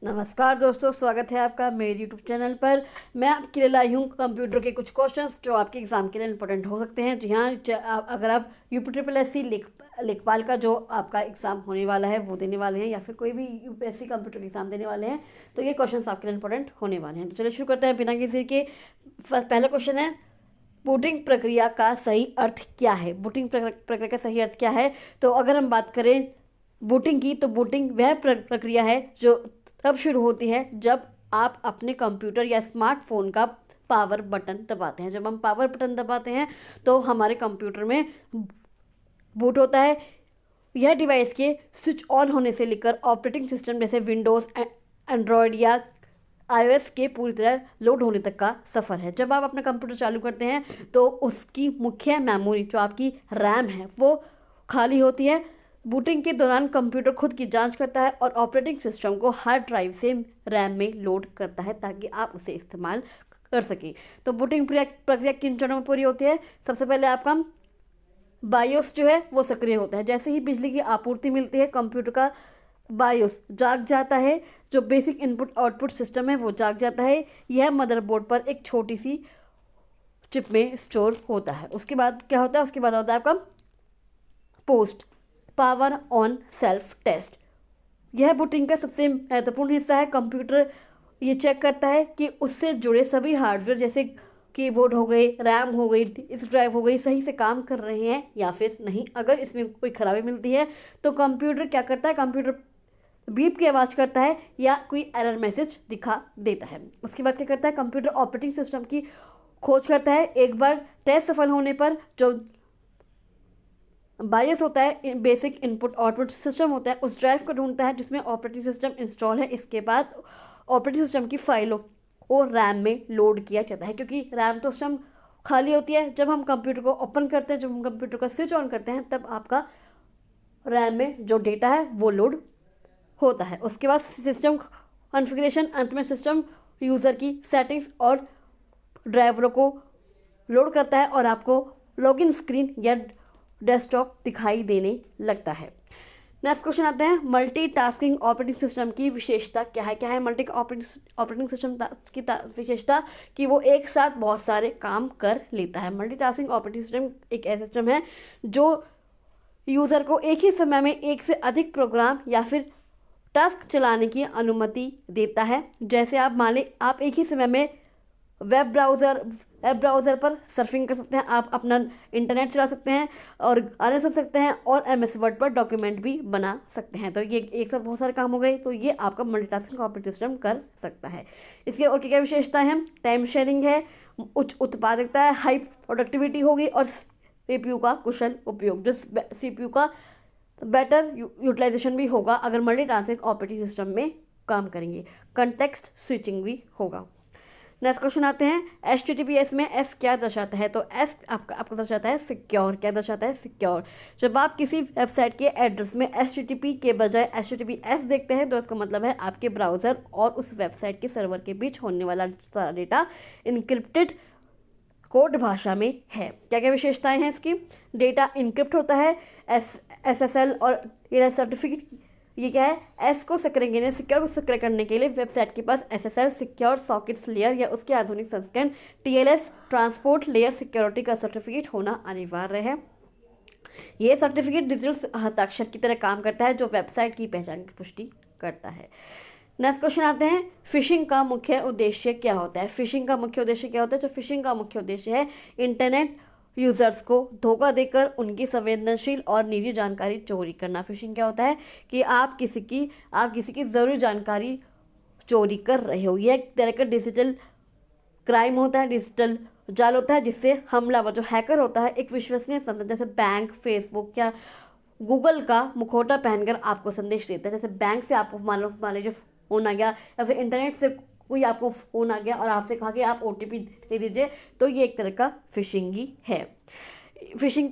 नमस्कार दोस्तों, स्वागत है आपका मेरे यूट्यूब चैनल पर। मैं आपके लिए लाई हूँ कंप्यूटर के कुछ क्वेश्चंस जो आपके एग्जाम के लिए इंपॉर्टेंट हो सकते हैं। जी हाँ, अगर आप यूपीट्रिपल लेखपाल का जो आपका एग्ज़ाम होने वाला है वो देने वाले हैं, या फिर कोई भी यूपीएससी कंप्यूटर एग्ज़ाम देने वाले हैं, तो ये क्वेश्चंस आपके लिए इंपॉर्टेंट होने वाले हैं। तो चलिए शुरू करते हैं बिना किसी के। पहला क्वेश्चन है, बूटिंग प्रक्रिया का सही अर्थ क्या है? बूटिंग प्रक्रिया का सही अर्थ क्या है? तो अगर हम बात करें बूटिंग की, तो बूटिंग वह प्रक्रिया है जो तब शुरू होती है जब आप अपने कंप्यूटर या स्मार्टफोन का पावर बटन दबाते हैं। जब हम पावर बटन दबाते हैं तो हमारे कंप्यूटर में बूट होता है। यह डिवाइस के स्विच ऑन होने से लेकर ऑपरेटिंग सिस्टम जैसे विंडोज़, एंड्रॉयड या iOS के पूरी तरह लोड होने तक का सफ़र है। जब आप अपना कंप्यूटर चालू करते हैं तो उसकी मुख्य मेमोरी जो आपकी रैम है वो खाली होती है। बूटिंग के दौरान कंप्यूटर खुद की जांच करता है और ऑपरेटिंग सिस्टम को हार्ड ड्राइव से रैम में लोड करता है ताकि आप उसे इस्तेमाल कर सकें। तो बूटिंग प्रक्रिया किन चरणों में पूरी होती है? सबसे पहले आपका बायोस जो है वो सक्रिय होता है। जैसे ही बिजली की आपूर्ति मिलती है, कंप्यूटर का बायोस जाग जाता है। जो बेसिक इनपुट आउटपुट सिस्टम है वो जाग जाता है। यह मदरबोर्ड पर एक छोटी सी चिप में स्टोर होता है। उसके बाद क्या होता है? उसके बाद होता है आपका post power on self test. यह बूटिंग का सबसे महत्वपूर्ण हिस्सा है। कंप्यूटर ये चेक करता है कि उससे जुड़े सभी हार्डवेयर जैसे कीबोर्ड हो गए, रैम हो गई, डिस्क ड्राइव हो गई, सही से काम कर रहे हैं या फिर नहीं। अगर इसमें कोई खराबी मिलती है तो कंप्यूटर क्या करता है? कंप्यूटर बीप की आवाज़ करता है या कोई एरर मैसेज दिखा देता है। उसके बाद क्या करता है? कंप्यूटर ऑपरेटिंग सिस्टम की खोज करता है। एक बार टेस्ट सफल होने पर जो बायस होता है, बेसिक इनपुट आउटपुट सिस्टम होता है, उस ड्राइव को ढूंढता है जिसमें ऑपरेटिंग सिस्टम इंस्टॉल है। इसके बाद ऑपरेटिंग सिस्टम की फाइलों को रैम में लोड किया जाता है, क्योंकि रैम तो उस टाइम खाली होती है। जब हम कंप्यूटर को ओपन करते हैं, जब हम कंप्यूटर का स्विच ऑन करते हैं, तब आपका रैम में जो डेटा है वो लोड होता है। उसके बाद सिस्टम कॉन्फ़िगरेशन, अंत में सिस्टम यूज़र की सेटिंग्स और ड्राइवरों को लोड करता है और आपको लॉगिन स्क्रीन या डेस्कटॉप दिखाई देने लगता है। नेक्स्ट क्वेश्चन आता है, मल्टीटास्किंग ऑपरेटिंग सिस्टम की विशेषता क्या है? क्या है मल्टी ऑपरेटिंग सिस्टम की विशेषता? कि वो एक साथ बहुत सारे काम कर लेता है। मल्टीटास्किंग ऑपरेटिंग सिस्टम एक ऐसा सिस्टम है जो यूज़र को एक ही समय में एक से अधिक प्रोग्राम या फिर टास्क चलाने की अनुमति देता है। जैसे आप मान लें, आप एक ही समय में वेब ब्राउज़र पर सर्फिंग कर सकते हैं, आप अपना इंटरनेट चला सकते हैं और गाने सुन सकते हैं और MS वर्ड पर डॉक्यूमेंट भी बना सकते हैं। तो ये एक साथ बहुत सारे काम हो गए, तो ये आपका मल्टीटास्किंग ऑपरेटिंग सिस्टम कर सकता है। इसके और क्या विशेषताएं हैं? टाइम शेयरिंग है, उच्च उत्पादकता है, हाई प्रोडक्टिविटी होगी और CPU का कुशल उपयोग, जो CPU का बेटर यूटिलाइजेशन भी होगा अगर मल्टीटास्किंग ऑपरेटिंग सिस्टम में काम करेंगे। कंटेक्स्ट स्विचिंग भी होगा। नेक्स्ट क्वेश्चन आते हैं, HTTPS में S क्या दर्शाता है? तो S आपका दर्शाता है सिक्योर। क्या दर्शाता है? सिक्योर। जब आप किसी वेबसाइट के एड्रेस में HTTP के बजाय HTTPS देखते हैं तो इसका मतलब है आपके ब्राउज़र और उस वेबसाइट के सर्वर के बीच होने वाला सारा डेटा इनक्रिप्टेड कोड भाषा में है। क्या क्या विशेषताएं हैं इसकी? डेटा इनक्रिप्ट होता है, SSL और सर्टिफिकेट। ये क्या है? एस को सिक्योर को सक्रिय करने के लिए वेबसाइट के पास SSL सिक्योर सॉकेट्स लेयर या उसके आधुनिक संस्करण TLS ट्रांसपोर्ट लेयर सिक्योरिटी का सर्टिफिकेट होना अनिवार्य है। ये सर्टिफिकेट डिजिटल हस्ताक्षर की तरह काम करता है जो वेबसाइट की पहचान की पुष्टि करता है। नेक्स्ट क्वेश्चन आते हैं, फिशिंग का मुख्य उद्देश्य क्या होता है? फिशिंग का मुख्य उद्देश्य क्या होता है? जो फिशिंग का मुख्य उद्देश्य है, इंटरनेट यूज़र्स को धोखा देकर उनकी संवेदनशील और निजी जानकारी चोरी करना। फिशिंग क्या होता है? कि आप किसी की ज़रूरी जानकारी चोरी कर रहे हो। यह एक तरह का डिजिटल क्राइम होता है, डिजिटल जाल होता है, जिससे हमलावर जो हैकर होता है एक विश्वसनीय संस्था जैसे बैंक, फेसबुक या गूगल का मुखौटा पहनकर आपको संदेश देता है। जैसे बैंक से आपको मान लीजिए फ़ोन आ गया, या फिर इंटरनेट से कोई आपको फ़ोन आ गया और आपसे कहा कि आप OTP दे दीजिए, तो ये एक तरह का फिशिंग ही है। फिशिंग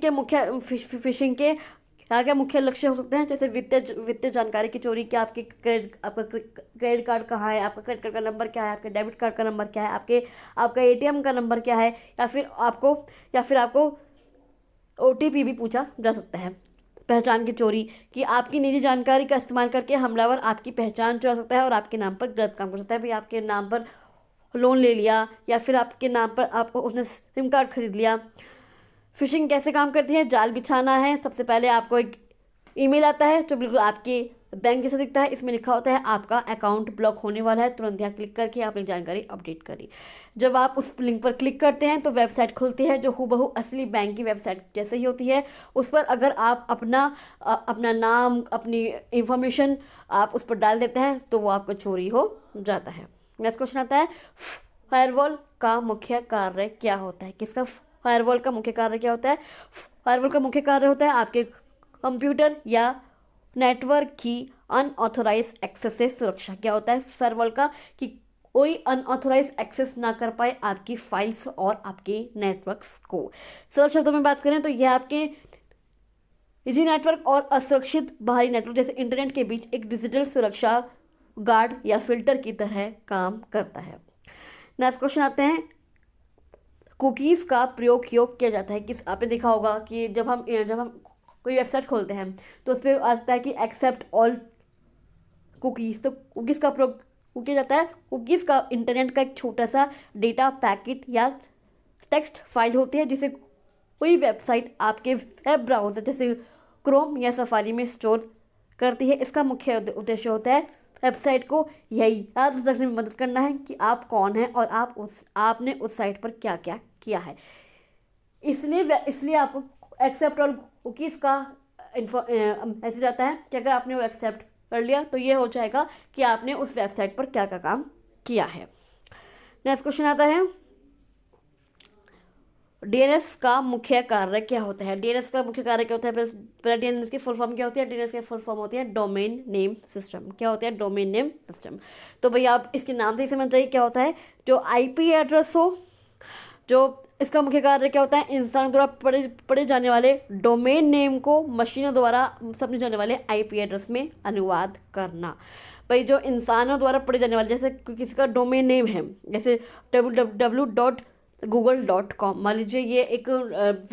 के क्या क्या मुख्य लक्ष्य हो सकते हैं? जैसे वित्तीय जानकारी की चोरी, कि आपका क्रेडिट कार्ड कहाँ है, आपका क्रेडिट कार्ड का नंबर क्या है, आपके डेबिट कार्ड का नंबर क्या है, आपका ATM का नंबर क्या है, या फिर आपको OTP भी पूछा जा सकता है। पहचान की चोरी, कि आपकी निजी जानकारी का इस्तेमाल करके हमलावर आपकी पहचान चुरा सकता है और आपके नाम पर गलत काम कर सकता है। भाई आपके नाम पर लोन ले लिया या फिर आपके नाम पर आपको उसने सिम कार्ड खरीद लिया। फिशिंग कैसे काम करती है? जाल बिछाना है। सबसे पहले आपको एक ईमेल आता है जो बिल्कुल आपके बैंक जैसा दिखता है। इसमें लिखा होता है आपका अकाउंट ब्लॉक होने वाला है, तुरंत यहाँ क्लिक करके आपने जानकारी अपडेट करी। जब आप उस लिंक पर क्लिक करते हैं तो वेबसाइट खुलती है जो हूबहू असली बैंक की वेबसाइट जैसे ही होती है। उस पर अगर आप अपना नाम, अपनी इंफॉर्मेशन आप उस पर डाल देते हैं तो वो आपका चोरी हो जाता है। नेक्स्ट क्वेश्चन आता है फायरवॉल का मुख्य कार्य क्या होता है? किसका फायरवॉल का मुख्य कार्य क्या होता है? फायरवॉल का मुख्य कार्य होता है आपके कंप्यूटर या नेटवर्क की अनऑथोराइज एक्सेस से सुरक्षा। क्या होता है फायरवॉल का? कि कोई अनऑथोराइज एक्सेस ना कर पाए आपकी फाइल्स और आपके नेटवर्क्स को। सरल शब्दों में बात करें तो यह आपके निजी नेटवर्क और असुरक्षित बाहरी नेटवर्क जैसे इंटरनेट के बीच एक डिजिटल सुरक्षा गार्ड या फिल्टर की तरह काम करता है। नेक्स्ट क्वेश्चन आते हैं कुकीज़ का प्रयोग किया जाता है किस? आपने देखा होगा कि जब हम कोई वेबसाइट खोलते हैं तो उस पर आता है कि एक्सेप्ट ऑल कुकीज़। तो कुकीज़ का प्रयोग किया जाता है। कुकीज़ का इंटरनेट का एक छोटा सा डेटा पैकेट या टेक्स्ट फाइल होती है जिसे कोई वेबसाइट आपके वेब ब्राउज़र जैसे क्रोम या सफारी में स्टोर करती है। इसका मुख्य उद्देश्य होता है वेबसाइट को यही याद रखने में मदद करना है कि आप कौन हैं और आपने उस साइट पर क्या क्या किया है। इसलिए आपको एक्सेप्ट ऑल कुकीज़ का मैसेज आता है कि अगर आपने वो एक्सेप्ट कर लिया तो ये हो जाएगा कि आपने उस वेबसाइट पर क्या क्या काम किया है। नेक्स्ट क्वेश्चन आता है डीएनएस का मुख्य कार्य क्या होता है? डीएनएस का मुख्य कार्य क्या होता है? पहले डीएनएस की फुल फॉर्म क्या होती है? डीएनएस की फुल फॉर्म होती है डोमेन नेम सिस्टम। क्या होता है? Domain name system. तो भैया आप इसके नाम से ही समझ जाइए क्या होता है। जो आईपी एड्रेस हो, जो इसका मुख्य कार्य क्या होता है? इंसान द्वारा पढ़े जाने वाले डोमेन नेम को मशीनों द्वारा समझे जाने वाले आईपी एड्रेस में अनुवाद करना। भाई जो इंसानों द्वारा पढ़े जाने वाले, जैसे किसी का डोमेन नेम है जैसे www.google.com, मान लीजिए ये एक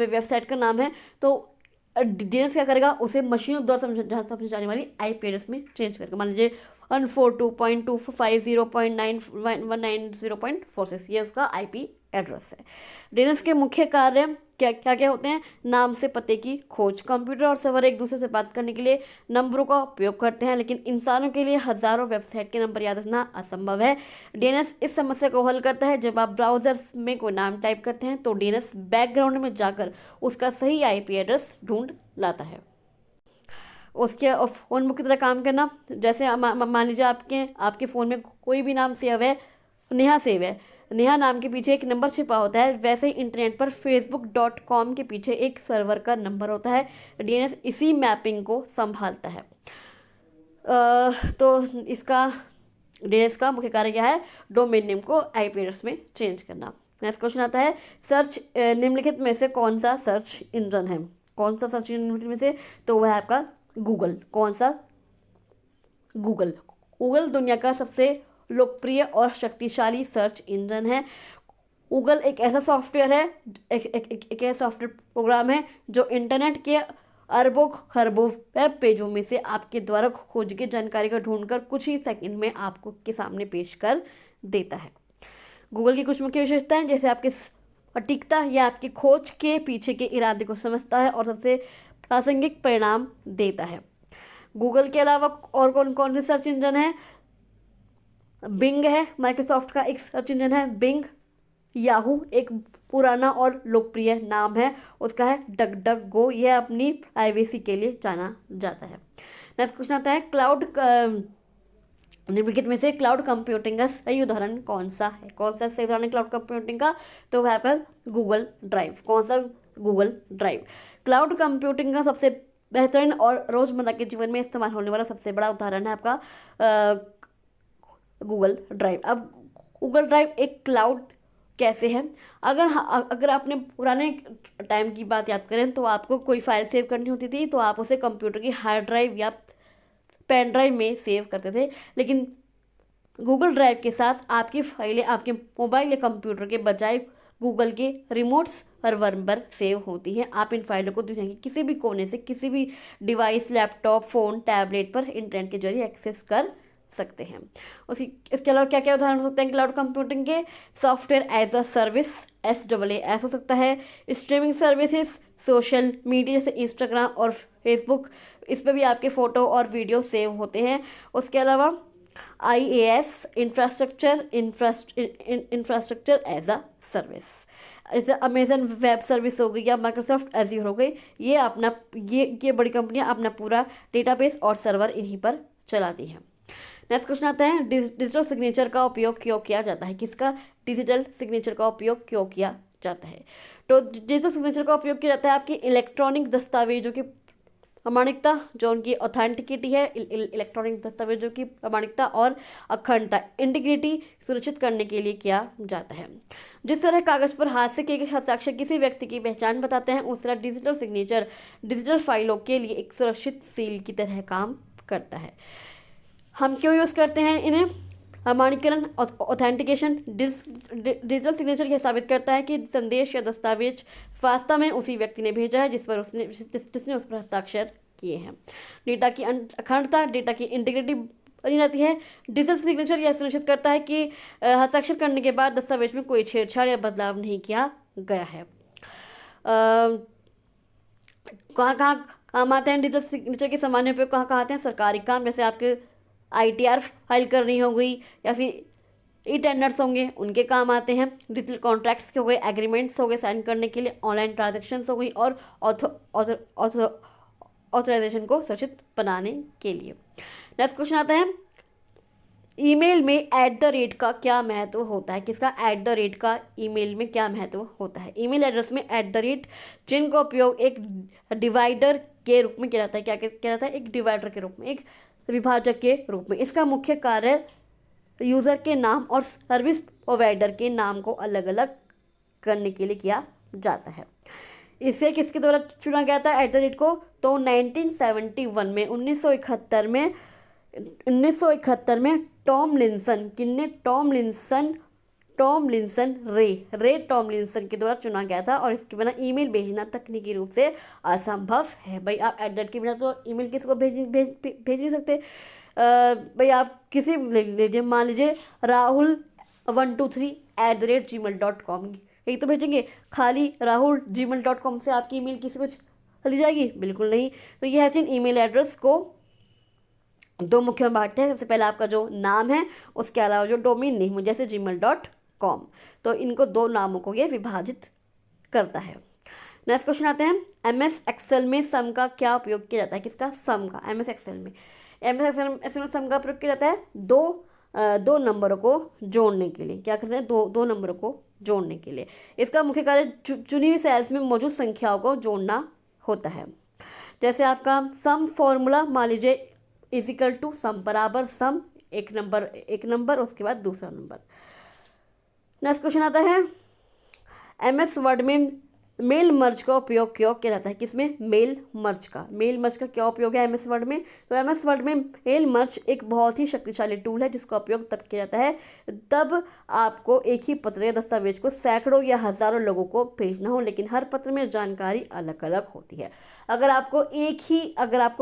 वेबसाइट का नाम है, तो डीएनएस क्या करेगा? उसे मशीनों द्वारा समझी जाने वाली आईपी एड्रेस में चेंज करेगा। मान लीजिए 142.250.919.46 ये उसका आईपी एड्रेस है। डीएनएस के मुख्य कार्य क्या क्या होते हैं? नाम से पते की खोज। कंप्यूटर और सर्वर एक दूसरे से बात करने के लिए नंबरों का उपयोग करते हैं, लेकिन इंसानों के लिए हजारों वेबसाइट के नंबर याद रखना असंभव है। डीएनएस इस समस्या को हल करता है। जब आप ब्राउजर्स में कोई नाम टाइप करते हैं तो डीएनएस बैकग्राउंड में जाकर उसका सही आईपी एड्रेस ढूंढ लाता है। उसके फ़ोन बुक की तरह काम करना। जैसे मान लीजिए आपके फ़ोन में कोई भी नाम सेव है, नेहा सेव है, नेहा नाम के पीछे एक नंबर छिपा होता है, वैसे ही इंटरनेट पर facebook.com के पीछे एक सर्वर का नंबर होता है। डीएनएस इसी मैपिंग को संभालता है। तो इसका डीएनएस का मुख्य कार्य क्या है? डोमेन नेम को आईपी एड्रेस में चेंज करना। नेक्स्ट क्वेश्चन आता है निम्नलिखित में से कौन सा सर्च इंजन है? कौन सा सर्च इंजन में से? तो वह है आपका गूगल। कौन सा? गूगल। गूगल दुनिया का सबसे लोकप्रिय और शक्तिशाली सर्च इंजन है। गूगल एक ऐसा सॉफ्टवेयर है, एक ऐसा सॉफ्टवेयर प्रोग्राम है जो इंटरनेट के अरबों खरबों वेब पेजों में से आपके द्वारा खोज की जानकारी को ढूंढकर कुछ ही सेकंड में आपको के सामने पेश कर देता है। गूगल की कुछ मुख्य विशेषताएं जैसे आपके सटीकता या आपकी खोज के पीछे के इरादे को समझता है और सबसे प्रासंगिक परिणाम देता है। गूगल के अलावा और कौन कौन से सर्च इंजन है? बिंग है, माइक्रोसॉफ्ट का एक सर्च इंजन है बिंग। याहू एक पुराना और लोकप्रिय नाम है, उसका है डक डक गो, यह अपनी प्राइवेसी के लिए जाना जाता है। नेक्स्ट क्वेश्चन आता है निम्नलिखित में से क्लाउड कंप्यूटिंग का सही उदाहरण कौन सा है? कौन सा सही उदाहरण क्लाउड कंप्यूटिंग का? तो वह आपका गूगल ड्राइव। कौन सा? Google drive. क्लाउड कंप्यूटिंग का सबसे बेहतरीन और रोजमर्रा के जीवन में इस्तेमाल होने वाला सबसे बड़ा उदाहरण है आपका गूगल ड्राइव। अब गूगल ड्राइव एक क्लाउड कैसे है? अगर आपने पुराने टाइम की बात याद करें तो आपको कोई फाइल सेव करनी होती थी तो आप उसे कंप्यूटर की हार्ड ड्राइव या पेन ड्राइव में सेव करते थे, लेकिन गूगल ड्राइव के साथ आपकी फाइलें आपके मोबाइल या कंप्यूटर के बजाय गूगल के रिमोट्स सर्वर पर सेव होती हैं। आप इन फाइलों को दुनिया के किसी भी कोने से किसी भी डिवाइस, लैपटॉप, फ़ोन, टैबलेट पर इंटरनेट के जरिए एक्सेस कर सकते हैं। इसके अलावा क्या क्या उदाहरण हो सकते हैं क्लाउड कंप्यूटिंग के? Software as a service, SaaS हो सकता है। स्ट्रीमिंग सर्विसेज, सोशल मीडिया जैसे इंस्टाग्राम और फेसबुक, इस पर भी आपके फ़ोटो और वीडियो सेव होते हैं। उसके अलावा IaaS, infrastructure as a service, जैसे अमेजन वेब सर्विस हो गई या माइक्रोसॉफ्ट एज्योर हो गई, ये अपना ये बड़ी कंपनियां अपना पूरा डेटाबेस और सर्वर इन्हीं पर चलाती हैं। नेक्स्ट क्वेश्चन आता है, डिजिटल सिग्नेचर का उपयोग क्यों किया जाता है? किसका डिजिटल सिग्नेचर का उपयोग क्यों किया जाता है? तो डिजिटल सिग्नेचर का उपयोग किया जाता है आपकी इलेक्ट्रॉनिक दस्तावेजों की प्रामाणिकता, जो उनकी ऑथेंटिकिटी है, इलेक्ट्रॉनिक दस्तावेजों की प्रामाणिकता और अखंडता, इंटीग्रिटी सुनिश्चित करने के लिए किया जाता है। जिस तरह कागज पर हाथ से किए गए हस्ताक्षर किसी व्यक्ति की पहचान बताते हैं, उस तरह डिजिटल सिग्नेचर डिजिटल फाइलों के लिए एक सुरक्षित सील की तरह काम करता है। हम क्यों यूज़ करते हैं इन्हें? प्रमाणीकरण, ऑथेंटिकेशन। डिजिटल सिग्नेचर यह साबित करता है कि संदेश या दस्तावेज वास्तव में उसी व्यक्ति ने भेजा है जिसने उस पर हस्ताक्षर किए हैं। डेटा की अखंडता, डेटा की इंटीग्रिटी बनी रहती है। डिजिटल सिग्नेचर यह सुनिश्चित करता है कि हस्ताक्षर करने के बाद दस्तावेज में कोई छेड़छाड़ या बदलाव नहीं किया गया है। कहाँ कहाँ काम आते हैं डिजिटल सिग्नेचर के सामान्य उपयोग? कहाँ कहाँ आते हैं? सरकारी काम, जैसे आपके ITR फाइल करनी हो गई, या फिर टेंडर्स होंगे, उनके काम आते हैं। डिजिटल कॉन्ट्रैक्ट्स के हो गए, एग्रीमेंट्स हो गए साइन करने के लिए, ऑनलाइन ट्रांजेक्शन्स हो गई, और ऑथराइजेशन को सुरक्षित बनाने के लिए। नेक्स्ट क्वेश्चन आता है, ईमेल में @ का क्या महत्व होता है? किसका @ का ईमेल में क्या महत्व होता है? ईमेल एड्रेस में @ चिन्ह का उपयोग एक डिवाइडर के रूप में किया जाता है। क्या किया जाता है? एक डिवाइडर के रूप में, एक विभाजक के रूप में। इसका मुख्य कार्य यूज़र के नाम और सर्विस प्रोवाइडर के नाम को अलग अलग करने के लिए किया जाता है। इसे किसके द्वारा चुना गया था @ को? तो 1971 में 1971 में टॉमलिंसन के द्वारा चुना गया था, और इसके बिना ईमेल भेजना तकनीकी रूप से असंभव है। भाई आप @ के बिना तो ईमेल किसी को भेज नहीं सकते। भाई आप किसी ले लीजिए, मान लीजिए rahul123@gmail.com, यही तो भेजेंगे। खाली rahul@gmail.com से आपकी ईमेल किसी को चली जाएगी? बिल्कुल नहीं। तो यह है चिन्ह ईमेल एड्रेस को दो मुख्य में बांटते हैं। सबसे पहले आपका जो नाम है, उसके अलावा जो डोमेन नेम जैसे gmail.com, तो इनको दो नामों को ये विभाजित करता है। नेक्स्ट क्वेश्चन आते हैं, MS एक्सेल में सम का क्या उपयोग किया जाता है? किसका? सम का। MS एक्सेल में सम का प्रयोग किया जाता है दो नंबरों को जोड़ने के लिए। क्या करते हैं? दो नंबरों को जोड़ने के लिए। इसका मुख्य कार्य चुनी हुई सेल्स में मौजूद संख्याओं को जोड़ना होता है। जैसे आपका सम फॉर्मूला, मान लीजिए = सम बराबर सम, एक नंबर उसके बाद दूसरा नंबर। नेक्स्ट क्वेश्चन आता है, MS वर्ड में मेल मर्ज का उपयोग क्यों किया जाता है? किसमें? मेल मर्ज का क्या उपयोग है MS वर्ड में? तो MS वर्ड में मेल मर्ज एक बहुत ही शक्तिशाली टूल है, जिसका उपयोग तब किया जाता है तब आपको एक ही पत्र या दस्तावेज को सैकड़ों या हजारों लोगों को भेजना हो, लेकिन हर पत्र में जानकारी अलग अलग होती है। अगर आपको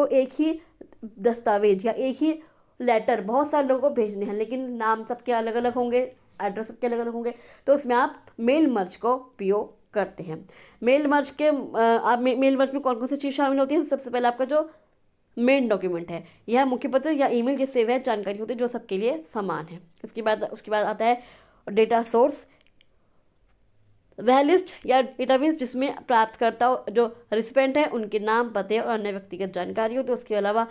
एक ही दस्तावेज या एक ही लेटर बहुत सारे लोगों को भेजने हैं, लेकिन नाम सबके अलग अलग होंगे, एड्रेस सबके अलग अलग होंगे, तो उसमें आप मेल मर्ज को उपयोग करते हैं। मेल मर्ज में कौन कौन सी चीज़ शामिल होती है? सबसे पहले आपका जो मेन डॉक्यूमेंट है, यह मुख्य पत्र या ईमेल के सेव है जानकारी होती है जो सबके लिए समान है। उसके बाद आता है डेटा सोर्स, वह लिस्ट या डेटाबेस जिसमें प्राप्तकर्ता जो रिसिपेंट है उनके नाम, पते और अन्य व्यक्तिगत जानकारी हो। तो उसके अलावा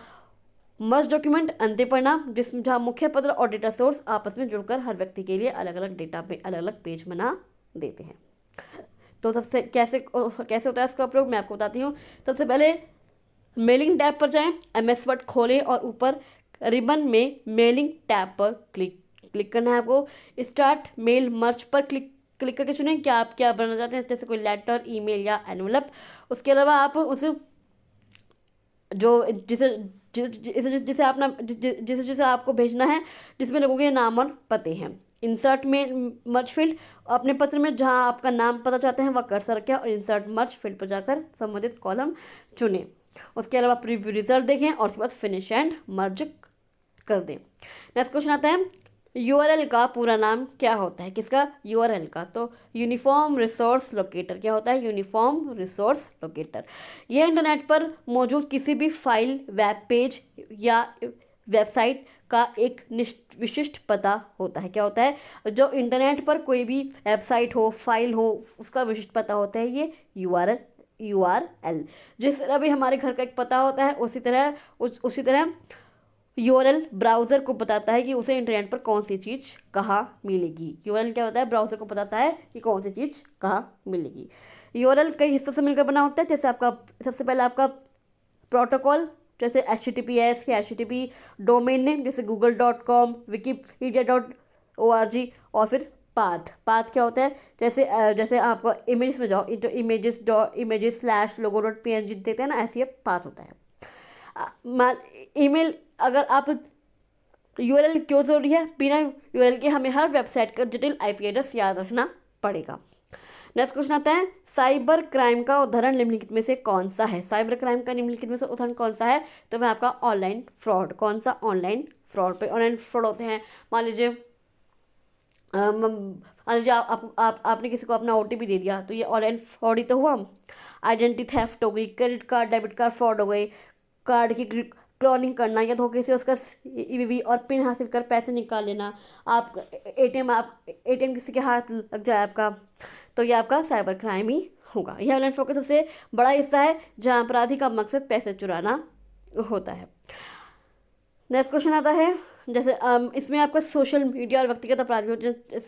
मर्ज डॉक्यूमेंट, अंतिम परिणाम, जिसमें जहाँ मुख्य पत्र और डेटा सोर्स आपस में जुड़कर हर व्यक्ति के लिए अलग अलग डेटा पे अलग अलग पेज बना देते हैं। तो सबसे कैसे होता है इसका प्रयोग, मैं आपको बताती हूँ। सबसे पहले मेलिंग टैब पर जाएं, MS वर्ड खोलें और ऊपर रिबन में मेलिंग टैब पर क्लिक करना है आपको। स्टार्ट मेल मर्ज पर क्लिक करके चुनें क्या आप क्या बनाना चाहते हैं, जैसे कोई लेटर, ईमेल या एनवलप। उसके अलावा आप उस जिसे आपना जिसे जिसे आपको भेजना है, जिसमें लोगों के नाम और पते हैं। इंसर्ट में मर्ज फील्ड, अपने पत्र में जहां आपका नाम पता चाहते हैं वह कर्सर रखें और इंसर्ट मर्ज फील्ड पर जाकर संबंधित कॉलम चुनें। उसके अलावा प्रीव्यू रिजल्ट देखें और उसके बाद फिनिश एंड मर्ज कर दें। नेक्स्ट क्वेश्चन आता है, यूआरएल का पूरा नाम क्या होता है? किसका? यूआरएल का। तो यूनिफॉर्म रिसोर्स लोकेटर। क्या होता है? Uniform resource locator. यह इंटरनेट पर मौजूद किसी भी फाइल, वेब पेज या वेबसाइट का एक विशिष्ट पता होता है। क्या होता है? जो इंटरनेट पर कोई भी वेबसाइट हो, फाइल हो, उसका विशिष्ट पता होता है ये यूआरएल। जिस तरह भी हमारे घर का एक पता होता है, उसी तरह यूआरएल ब्राउज़र को बताता है कि उसे इंटरनेट पर कौन सी चीज़ कहाँ मिलेगी। यूआरएल क्या होता है? ब्राउज़र को बताता है कि कौन सी चीज़ कहाँ मिलेगी। यूआरएल कई हिस्सों से मिलकर बना होता है, जैसे आपका सबसे पहले आपका प्रोटोकॉल, जैसे HTTPS या HTTP, डोमेन नेम जैसे google.com, wikipedia.org, और फिर पाथ क्या होता है? जैसे आपको इमेज में जाओ, इंटो images/logo.png देखते हैं ना, ऐसे ये पाथ होता है। ईमेल, अगर आप यूआरएल क्यों ज़रूरी है? बिना यूआरएल के हमें हर वेबसाइट का डिटेल IP एड्रेस याद रखना पड़ेगा। नेक्स्ट क्वेश्चन आता है, साइबर क्राइम का उदाहरण निम्नलिखित में से कौन सा है? साइबर क्राइम का निम्नलिखित में से उदाहरण कौन सा है? तो वह आपका ऑनलाइन फ्रॉड। कौन सा? Online fraud. पे ऑनलाइन फ्रॉड होते हैं, मान लीजिए आपने किसी को अपना OTP दे दिया, तो ये ऑनलाइन फ्रॉड ही तो हुआ। आइडेंटिटी थेफ्ट हो गई, credit card debit card fraud हो गई, कार्ड की क्लोनिंग करना या धोखे से उसका EVV और पिन हासिल कर पैसे निकाल लेना। आप ATM किसी के हाथ लग जाए आपका, तो ये आपका साइबर क्राइम ही होगा। यह ऑनलाइन फ्रॉड का सबसे बड़ा हिस्सा है जहां अपराधी का मकसद पैसे चुराना होता है। नेक्स्ट क्वेश्चन आता है, जैसे इसमें आपका सोशल मीडिया और व्यक्तिगत अपराध होते हैं।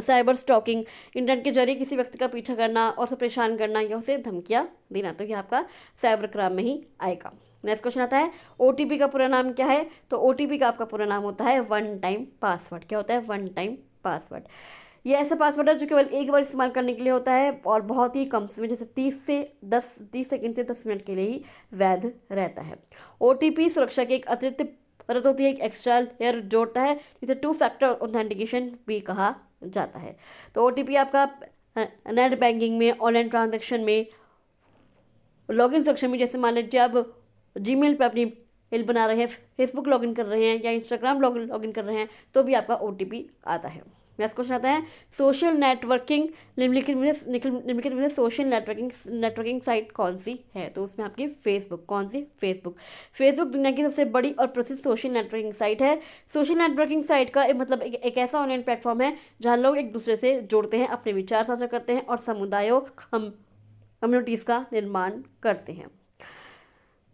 साइबर स्टॉकिंग, इंटरनेट के जरिए किसी व्यक्ति का पीछा करना और उसे परेशान करना या उसे धमकियां देना, तो ये आपका साइबर क्राइम में ही आएगा। नेक्स्ट क्वेश्चन आता है, OTP का पूरा नाम क्या है? तो OTP का आपका पूरा नाम होता है वन टाइम पासवर्ड। क्या होता है? One time password. ये ऐसा पासवर्ड है जो केवल एक बार इस्तेमाल करने के लिए होता है और बहुत ही कम समय, जैसे 30 सेकंड से 10 मिनट के लिए ही वैध रहता है। OTP सुरक्षा की एक अतिरिक्त परत होती है, एक एक्स्ट्रा लेयर जोड़ता है, जिसे 2 फैक्टर ऑथेंटिकेशन भी कहा जाता है। तो OTP आपका नेट बैंकिंग में, ऑनलाइन ट्रांजेक्शन में, लॉगिन सेक्शन में, जैसे मान लीजिए आप जीमेल पे अपनी मेल बना रहे हैं, फेसबुक लॉगिन कर रहे हैं या इंस्टाग्राम लॉगिन कर रहे हैं, तो भी आपका OTP आता है। नेक्स्ट क्वेश्चन आता है, सोशल नेटवर्किंग निम्नलिखित में से सोशल नेटवर्किंग साइट कौन सी है? तो उसमें आपकी फेसबुक। कौन सी? फेसबुक दुनिया की सबसे बड़ी और प्रसिद्ध सोशल नेटवर्किंग साइट है। सोशल नेटवर्किंग साइट का मतलब एक ऐसा ऑनलाइन प्लेटफॉर्म है जहां लोग एक दूसरे से जुड़ते हैं, अपने विचार साझा करते हैं और समुदायों कम्युनिटीज़ का निर्माण करते हैं।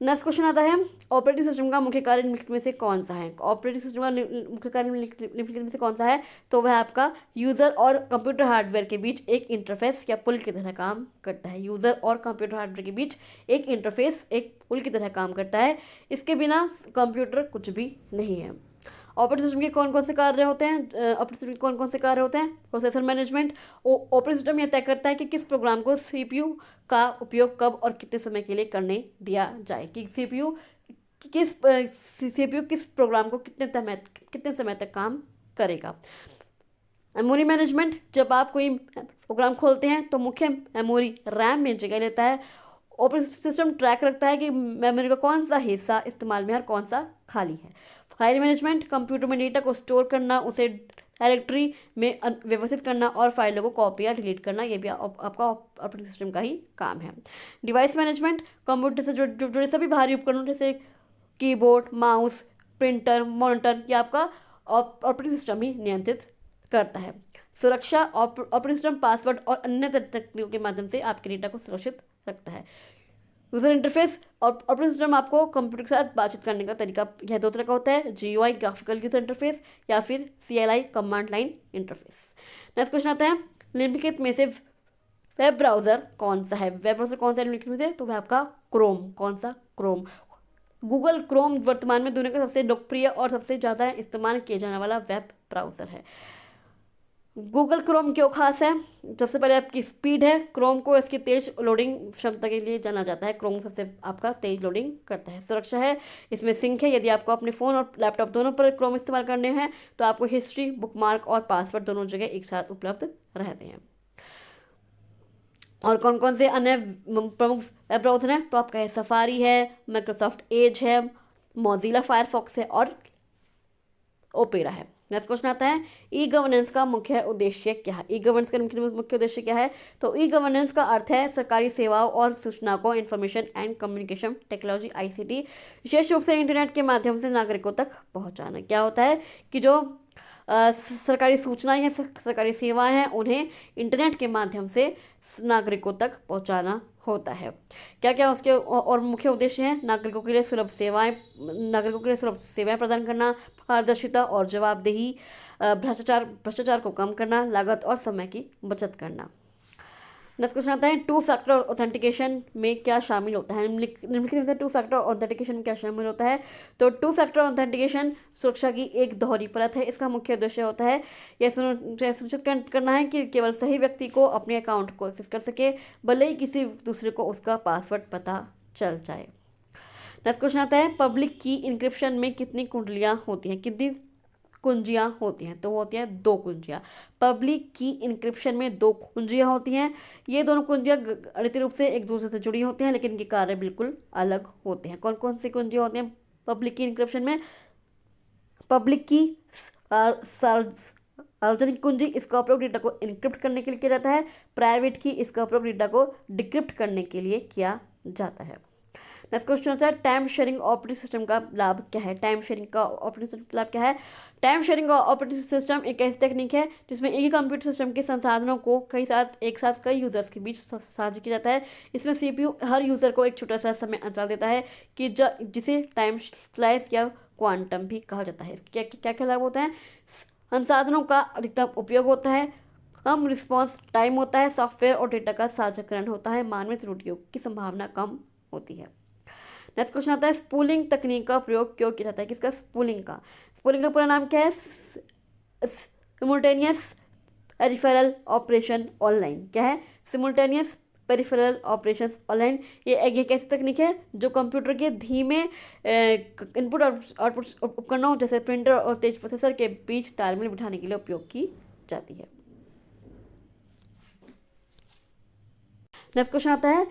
नेक्स्ट क्वेश्चन आता है, ऑपरेटिंग सिस्टम का मुख्य कार्य निम्नलिखित में से कौन सा है? ऑपरेटिंग सिस्टम का मुख्य कार्य निम्नलिखित में से कौन सा है? तो वह आपका यूज़र और कंप्यूटर हार्डवेयर के बीच एक इंटरफेस या पुल की तरह काम करता है। यूज़र और कंप्यूटर हार्डवेयर के बीच एक इंटरफेस, एक पुल की तरह काम करता है। इसके बिना कंप्यूटर कुछ भी नहीं है। ऑपरेटिंग सिस्टम के कौन कौन से कार्य होते हैं? ऑपरेटिंग सिस्टम के कौन कौन से कार्य होते हैं? Processor management. ऑपरेटिंग सिस्टम यह तय करता है कि किस प्रोग्राम को CPU का उपयोग कब और कितने समय के लिए करने दिया जाए, कि CPU किस प्रोग्राम को कितने समय तक काम करेगा। मेमोरी मैनेजमेंट, जब आप कोई प्रोग्राम खोलते हैं तो मुख्य मेमोरी RAM में जगह लेता है। ऑपरेटिंग सिस्टम ट्रैक रखता है कि मेमोरी का कौन सा हिस्सा इस्तेमाल में है और कौन सा खाली है। फाइल मैनेजमेंट, कंप्यूटर में डेटा को स्टोर करना, उसे डायरेक्टरी में व्यवस्थित करना और फाइलों को कॉपी या डिलीट करना, ये भी आपका ऑपरेटिंग सिस्टम का ही काम है। डिवाइस मैनेजमेंट, कंप्यूटर से जुड़े सभी बाहरी उपकरणों जैसे कीबोर्ड, माउस, प्रिंटर, मॉनिटर, ये आपका ऑपरेटिंग सिस्टम ही नियंत्रित करता है। सुरक्षा, ऑपरेटिंग सिस्टम पासवर्ड और अन्य तकनीकों के माध्यम से आपके डेटा को सुरक्षित रखता है। यूज़र इंटरफेस, ऑपरेटिंग सिस्टम आपको कंप्यूटर के साथ बातचीत करने का तरीका, यह 2 तरह का होता है, GUI ग्राफिकल यूज़र इंटरफेस या फिर CLI command line interface. Next question आता है, निम्नलिखित में से वेब ब्राउज़र कौन सा है? वेब ब्राउज़र कौन सा है निम्नलिखित में से? तो वह आपका क्रोम। कौन सा? क्रोम। गूगल क्रोम वर्तमान में दुनिया का सबसे लोकप्रिय और सबसे ज़्यादा इस्तेमाल किया जाने वाला वेब ब्राउज़र है। गूगल क्रोम क्यों खास है? सबसे पहले आपकी स्पीड है। क्रोम को इसकी तेज लोडिंग क्षमता के लिए जाना जाता है। क्रोम सबसे आपका तेज लोडिंग करता है। सुरक्षा है, इसमें सिंक है। यदि आपको अपने फ़ोन और लैपटॉप दोनों पर क्रोम इस्तेमाल करने हैं तो आपको हिस्ट्री, बुकमार्क और पासवर्ड दोनों जगह एक साथ उपलब्ध रहते हैं। और कौन कौन से अन्य प्रमुख वेब ब्राउज़र हैं? तो आपका है सफारी है, माइक्रोसॉफ्ट एज है, मोजिला फायरफॉक्स है और ओपेरा है। नेक्स्ट क्वेश्चन आता है, ई गवर्नेंस का मुख्य उद्देश्य क्या है? ई गवर्नेंस का मुख्य उद्देश्य क्या है? तो ई गवर्नेंस का अर्थ है सरकारी सेवाओं और सूचना को information and communication technology ICT विशेष रूप से इंटरनेट के माध्यम से नागरिकों तक पहुंचाना। क्या होता है कि जो सरकारी सूचनाएं हैं, सरकारी सेवाएं हैं, उन्हें इंटरनेट के माध्यम से नागरिकों तक पहुंचाना होता है। क्या क्या उसके और मुख्य उद्देश्य हैं? नागरिकों के लिए सुलभ सेवाएं, नागरिकों के लिए सुलभ सेवाएं प्रदान करना, पारदर्शिता और जवाबदेही, भ्रष्टाचार को कम करना, लागत और समय की बचत करना। नेक्स्ट क्वेश्चन आता है, टू फैक्टर ऑथेंटिकेशन में क्या शामिल होता है? निम्नलिखित में से टू फैक्टर ऑथेंटिकेशन में क्या शामिल होता है? तो टू फैक्टर ऑथेंटिकेशन सुरक्षा की एक दोहरी परत है। इसका मुख्य उद्देश्य होता है यह सुनिश्चित करना है कि केवल सही व्यक्ति को अपने अकाउंट को एक्सेस कर सके, भले ही किसी दूसरे को उसका पासवर्ड पता चल जाए। नेक्स्ट क्वेश्चन आता है, पब्लिक की इंक्रिप्शन में कितनी कुंडलियाँ होती हैं? कितनी कुंजियाँ होती हैं? तो वो होती हैं 2 कुंजियाँ। पब्लिक की इंक्रिप्शन में 2 कुंजियाँ होती हैं। ये दोनों कुंजियाँ गणितीय रूप से एक दूसरे से जुड़ी होती हैं, लेकिन इनके कार्य बिल्कुल अलग होते हैं। कौन कौन सी कुंजियाँ होती हैं पब्लिक की इंक्रिप्शन में? पब्लिक की सार्वजनिक कुंजी, इसका उपयोग डेटा को इनक्रिप्ट करने के लिए किया जाता है। प्राइवेट की, इसका उपयोग डेटा को डिक्रिप्ट करने के लिए किया जाता है। नेक्स्ट क्वेश्चन होता है, टाइम शेयरिंग ऑपरेटिंग सिस्टम का लाभ क्या है? टाइम शेयरिंग का ऑपरेटिंग सिस्टम का लाभ क्या है? टाइम शेयरिंग ऑपरेटिंग सिस्टम एक ऐसी तकनीक है जिसमें एक ही कंप्यूटर सिस्टम के संसाधनों को एक साथ कई यूजर्स के बीच साझा किया जाता है। इसमें सीपीयू हर यूजर को एक छोटा सा समय अंतराल देता है कि जिसे टाइम स्लाइस या क्वांटम भी कहा जाता है। क्या क्या क्या लाभ होता है? संसाधनों का अधिकतम उपयोग होता है, कम रिस्पॉन्स टाइम होता है, सॉफ्टवेयर और डेटा का साझाकरण होता है, मानवीय त्रुटियों की संभावना कम होती है। नेक्स्ट क्वेश्चन आता है, स्पूलिंग तकनीक का प्रयोग क्यों किया जाता है? किसका? स्पूलिंग का पूरा नाम क्या है? Simultaneous peripheral operation online. क्या है? Simultaneous peripheral operations online. ये एक ऐसी तकनीक है जो कंप्यूटर के धीमे इनपुट और आउटपुट उपकरणों जैसे प्रिंटर और तेज प्रोसेसर के बीच तालमेल बिठाने के लिए उपयोग की जाती है। नेक्स्ट क्वेश्चन आता है,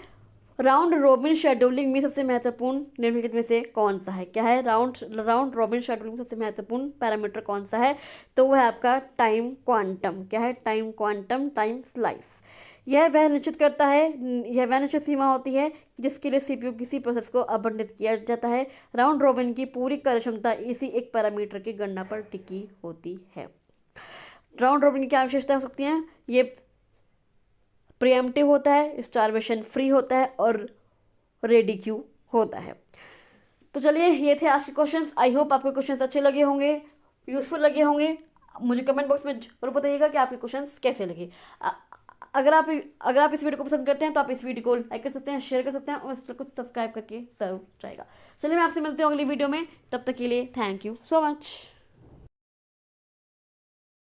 राउंड रॉबिन शेड्यूलिंग में सबसे महत्वपूर्ण निम्नलिखित में से कौन सा है? क्या है? राउंड रॉबिन शेड्यूलिंग में सबसे महत्वपूर्ण पैरामीटर कौन सा है? तो वह है आपका टाइम क्वांटम। क्या है? Time quantum, time slice. यह निश्चित सीमा होती है जिसके लिए सीपीयू किसी प्रोसेस को आवंटित किया जाता है। राउंड रॉबिन की पूरी कार्यक्षमता इसी एक पैरामीटर की गणना पर टिकी होती है। राउंड रॉबिन की क्या विशेषता हो सकती है? ये प्रीएम्प्टिव होता है, स्टारवेशन फ्री होता है और रेडी क्यू होता है। तो चलिए, ये थे आज के क्वेश्चंस। आई होप आपके क्वेश्चंस अच्छे लगे होंगे, यूजफुल लगे होंगे। मुझे कमेंट बॉक्स में जरूर बताइएगा कि आपके क्वेश्चंस कैसे लगे। अगर आप इस वीडियो को पसंद करते हैं तो आप इस वीडियो को लाइक कर सकते हैं, शेयर कर सकते हैं और इस चैनल को सब्सक्राइब करके जरूर जाएगा। चलिए, मैं आपसे मिलती हूँ अगली वीडियो में। तब तक के लिए थैंक यू सो मच।